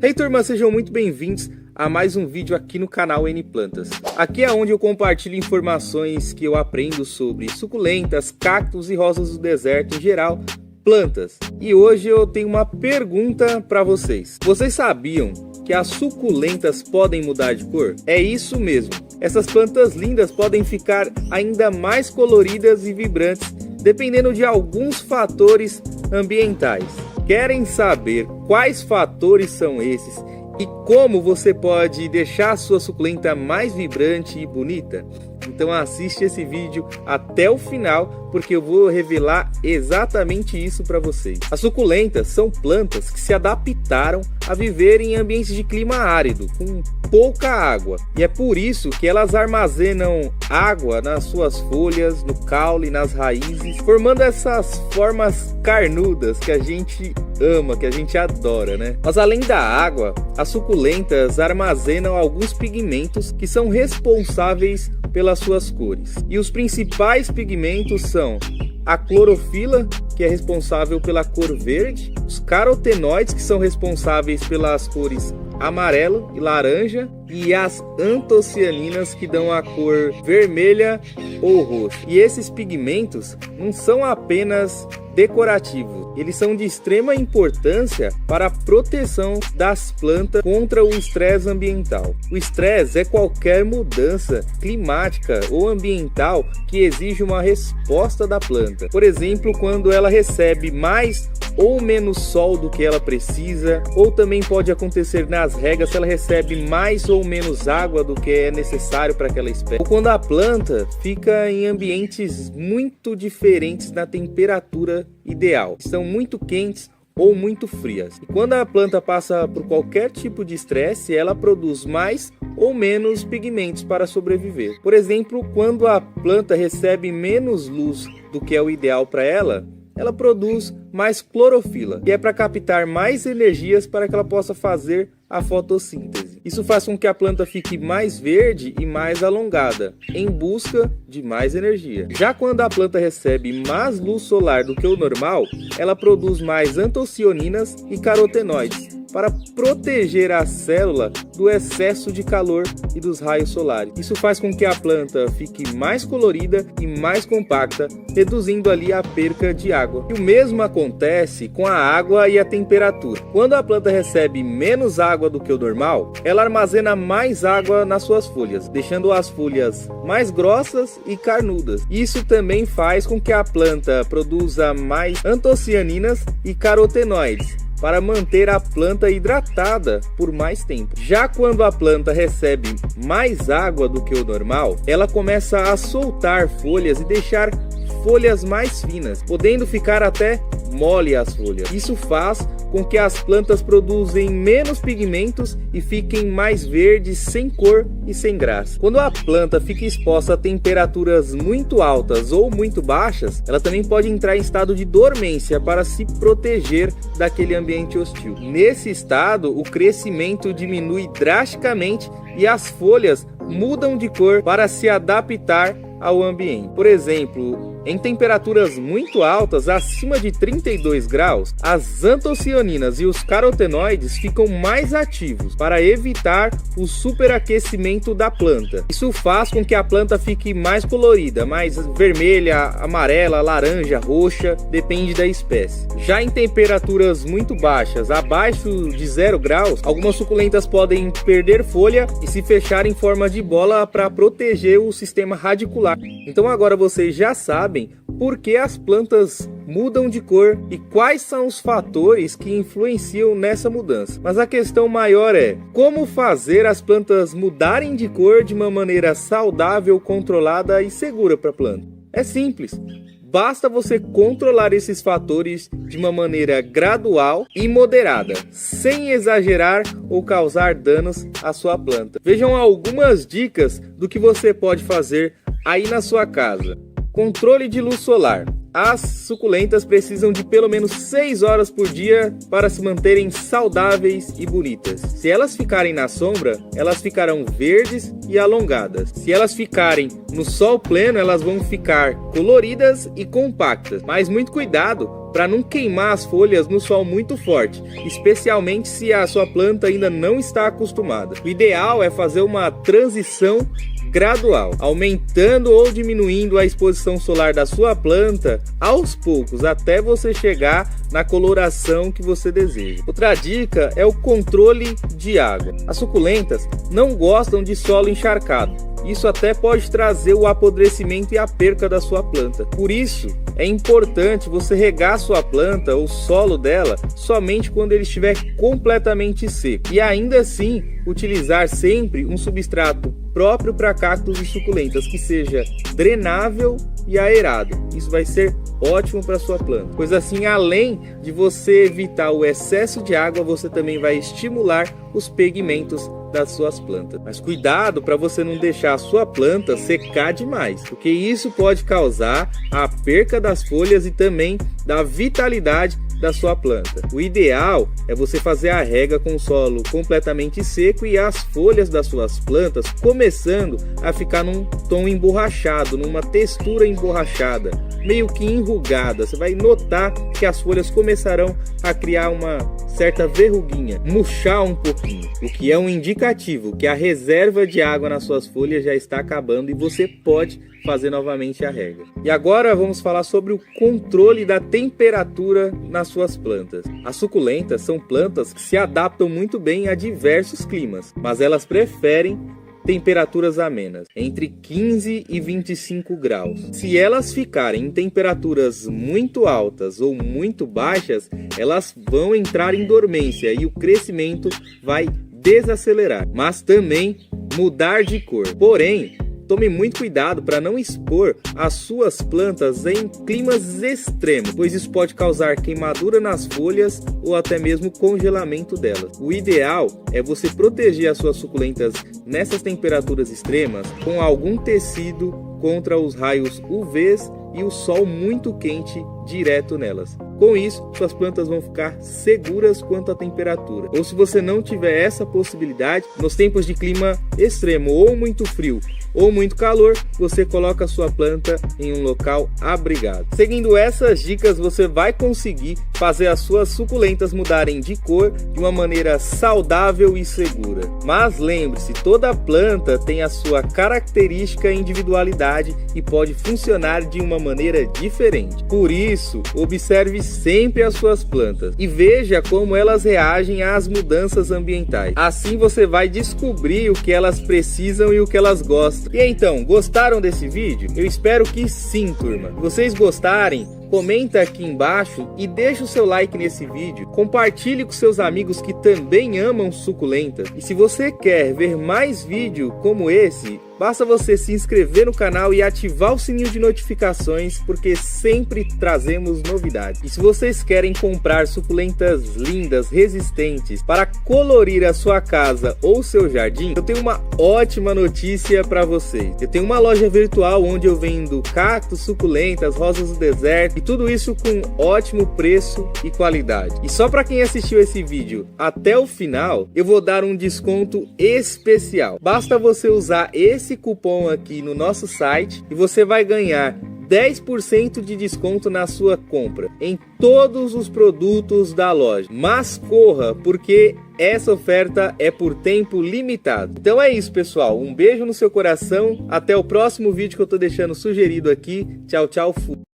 Hey turma, sejam muito bem-vindos a mais um vídeo aqui no canal N Plantas. Aqui é onde eu compartilho informações que eu aprendo sobre suculentas, cactos e rosas do deserto em geral, plantas. E hoje eu tenho uma pergunta para vocês. Vocês sabiam que as suculentas podem mudar de cor? É isso mesmo. Essas plantas lindas podem ficar ainda mais coloridas e vibrantes, dependendo de alguns fatores ambientais. Querem saber quais fatores são esses e como você pode deixar a sua suculenta mais vibrante e bonita? Então assiste esse vídeo até o final, porque eu vou revelar exatamente isso para vocês. As suculentas são plantas que se adaptaram a viver em ambientes de clima árido, com pouca água. E é por isso que elas armazenam água nas suas folhas, no caule, nas raízes, formando essas formas carnudas que a gente ama, que a gente adora, né? Mas além da água, as suculentas armazenam alguns pigmentos que são responsáveis pelas suas cores. E os principais pigmentos são a clorofila, que é responsável pela cor verde, os carotenoides, que são responsáveis pelas cores amarelo e laranja, e as antocianinas, que dão a cor vermelha ou roxa. E esses pigmentos não são apenas decorativos, eles são de extrema importância para a proteção das plantas contra o estresse ambiental. O estresse é qualquer mudança climática ou ambiental que exige uma resposta da planta. Por exemplo, quando ela recebe mais ou menos sol do que ela precisa, ou também pode acontecer nas regas se ela recebe mais ou menos água do que é necessário para aquela espécie, ou quando a planta fica em ambientes muito diferentes na temperatura ideal, são muito quentes ou muito frias. E quando a planta passa por qualquer tipo de estresse, ela produz mais ou menos pigmentos para sobreviver. Por exemplo, quando a planta recebe menos luz do que é o ideal para ela produz mais clorofila, que é para captar mais energias para que ela possa fazer a fotossíntese. Isso faz com que a planta fique mais verde e mais alongada, em busca de mais energia. Já quando a planta recebe mais luz solar do que o normal, ela produz mais antocianinas e carotenoides, para proteger a célula do excesso de calor e dos raios solares. Isso faz com que a planta fique mais colorida e mais compacta, reduzindo ali a perca de água. E o mesmo acontece com a água e a temperatura. Quando a planta recebe menos água do que o normal, ela armazena mais água nas suas folhas, deixando as folhas mais grossas e carnudas. Isso também faz com que a planta produza mais antocianinas e carotenoides, para manter a planta hidratada por mais tempo. Já quando a planta recebe mais água do que o normal, ela começa a soltar folhas e deixar folhas mais finas, podendo ficar até mole as folhas. Isso faz com que as plantas produzem menos pigmentos e fiquem mais verdes, sem cor e sem graça. Quando a planta fica exposta a temperaturas muito altas ou muito baixas, ela também pode entrar em estado de dormência para se proteger daquele ambiente hostil. Nesse estado, o crescimento diminui drasticamente e as folhas mudam de cor para se adaptar ao ambiente. Por exemplo, em temperaturas muito altas, acima de 32 graus, as antocianinas e os carotenoides ficam mais ativos para evitar o superaquecimento da planta. Isso faz com que a planta fique mais colorida, mais vermelha, amarela, laranja, roxa, depende da espécie. Já em temperaturas muito baixas, abaixo de 0 graus, algumas suculentas podem perder folha e se fechar em forma de bola para proteger o sistema radicular. Então agora vocês já sabem por que as plantas mudam de cor e quais são os fatores que influenciam nessa mudança. Mas a questão maior é como fazer as plantas mudarem de cor de uma maneira saudável, controlada e segura para a planta. É simples. Basta você controlar esses fatores de uma maneira gradual e moderada, sem exagerar ou causar danos à sua planta. Vejam algumas dicas do que você pode fazer aí na sua casa. Controle de luz solar. As suculentas precisam de pelo menos 6 horas por dia para se manterem saudáveis e bonitas. Se elas ficarem na sombra, elas ficarão verdes e alongadas. Se elas ficarem no sol pleno, elas vão ficar coloridas e compactas. Mas muito cuidado para não queimar as folhas no sol muito forte, especialmente se a sua planta ainda não está acostumada. O ideal é fazer uma transição gradual, aumentando ou diminuindo a exposição solar da sua planta aos poucos, até você chegar na coloração que você deseja. Outra dica é o controle de água. As suculentas não gostam de solo encharcado. Isso até pode trazer o apodrecimento e a perca da sua planta. Por isso, é importante você regar a sua planta, o solo dela, somente quando ele estiver completamente seco. E ainda assim, utilizar sempre um substrato próprio para cactos e suculentas, que seja drenável e aerado. Isso vai ser ótimo para sua planta, pois assim, além de você evitar o excesso de água, você também vai estimular os pigmentos das suas plantas. Mas cuidado para você não deixar a sua planta secar demais, porque isso pode causar a perca das folhas e também da vitalidade da sua planta. O ideal é você fazer a rega com o solo completamente seco e as folhas das suas plantas começando a ficar num tom emborrachado, numa textura emborrachada, meio que enrugada. Você vai notar que as folhas começarão a criar uma certa verruguinha, murchar um pouquinho, o que é um indicativo que a reserva de água nas suas folhas já está acabando e você pode fazer novamente a rega. E agora vamos falar sobre o controle da temperatura nas suas plantas. As suculentas são plantas que se adaptam muito bem a diversos climas, mas elas preferem temperaturas amenas, entre 15 e 25 graus. Se elas ficarem em temperaturas muito altas ou muito baixas, elas vão entrar em dormência e o crescimento vai desacelerar, mas também mudar de cor. Porém, tome muito cuidado para não expor as suas plantas em climas extremos, pois isso pode causar queimadura nas folhas ou até mesmo congelamento delas. O ideal é você proteger as suas suculentas nessas temperaturas extremas com algum tecido contra os raios UVs e o sol muito quente direto nelas. Com isso, suas plantas vão ficar seguras quanto à temperatura. Ou se você não tiver essa possibilidade, nos tempos de clima extremo, ou muito frio ou muito calor, você coloca a sua planta em um local abrigado. Seguindo essas dicas, você vai conseguir fazer as suas suculentas mudarem de cor de uma maneira saudável e segura. Mas lembre-se, toda planta tem a sua característica e individualidade e pode funcionar de uma maneira diferente. Por isso, observe sempre as suas plantas e veja como elas reagem às mudanças ambientais. Assim você vai descobrir o que elas precisam e o que elas gostam. E então, gostaram desse vídeo? Eu espero que sim, turma. Se vocês gostarem, comenta aqui embaixo e deixa o seu like nesse vídeo. Compartilhe com seus amigos que também amam suculentas. E se você quer ver mais vídeos como esse, basta você se inscrever no canal e ativar o sininho de notificações, porque sempre trazemos novidades. E se vocês querem comprar suculentas lindas, resistentes, para colorir a sua casa ou seu jardim, eu tenho uma ótima notícia para vocês. Eu tenho uma loja virtual onde eu vendo cactos, suculentas, rosas do deserto e tudo isso com ótimo preço e qualidade. E só para quem assistiu esse vídeo até o final, eu vou dar um desconto especial. Basta você usar esse cupom aqui no nosso site e você vai ganhar 10% de desconto na sua compra em todos os produtos da loja. Mas corra, porque essa oferta é por tempo limitado. Então é isso, pessoal. Um beijo no seu coração. Até o próximo vídeo que eu tô deixando sugerido aqui. Tchau, tchau. Fui.